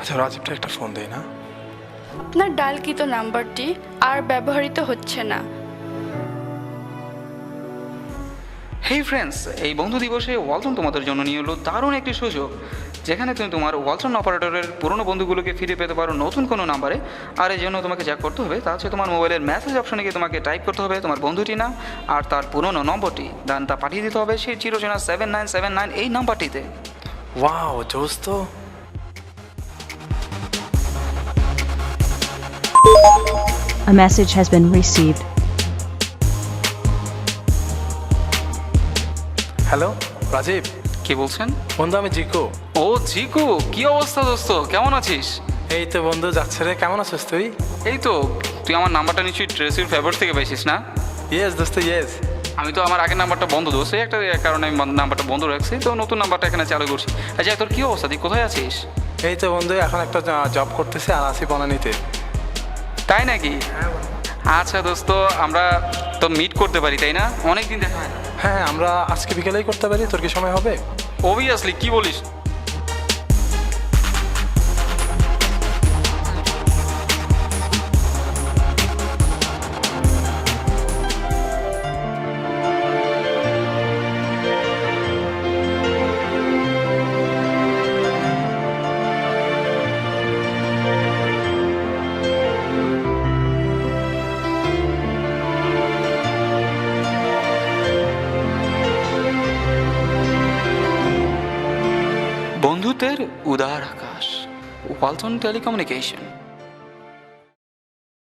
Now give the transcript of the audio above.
আচ্ছা রাজীবটা একটা ফোন দেয় না। আপনার ডায়ালকৃত নাম্বারটি আর ব্যবহৃত হচ্ছে না। হেই ফ্রেন্ডস, এই বন্ধু দিবসে ওয়ালটন তোমাদের জন্য নিয়ে এলো দারুণ একটি সুযোগ, যেখানে তুমি তোমার ওয়ালটন অপারেটরের পুরনো বন্ধুগুলোকে ফিরে পেতে পারো নতুন কোনো নাম্বারে। আর এই জন্য তোমাকে যা করতে হবে তা হচ্ছে তোমার মোবাইলের মেসেজ অপশনে গিয়ে তোমাকে টাইপ করতে হবে তোমার বন্ধুটির নাম আর তার পুরনো নম্বরটি, দেন তা পাঠিয়ে দিতে হবে সেই 07979 এই নাম্বারটিতে। ওয়াও জোস তো। A message has been received. Hello Rajib, কে বলছেন? বন্ধু আমি জিকো। ও জিকু, কি অবস্থা দোস্ত, কেমন আছিস? এই তো বন্ধু যাচ্ছে রে, কেমন আছিস তুই? এই তো, তুই আমার নাম্বারটা নিশ্চয়ই ট্রেসির ফেভার থেকে পেয়েছিস না? ইয়েস দোস্ত ইয়েস। আমি তো আমার আগের নাম্বারটা বন্ধ দোস্ত, এই একটা কারণে আমি নাম্বারটা বন্ধ রাখছি, তো নতুন নাম্বারটা এখানে চালু করছি। আচ্ছা তোর কী অবস্থা, তুই কোথায় আছিস? এই তো বন্ধু এখন একটা জব করতেছি আর আছি বনানীতে। তাই নাকি? আচ্ছা দোস্ত, আমরা তো মিট করতে পারি তাই না? অনেক দিন দেখা হয় না। হ্যাঁ আমরা আজকে বিকেলেই করতে পারি, তোর কি সময় হবে? অবভিয়াসলি, কি বলিস? বন্ধুত্বের উদার আকাশ, ওয়ালটন টেলিকমিউনিকেশন।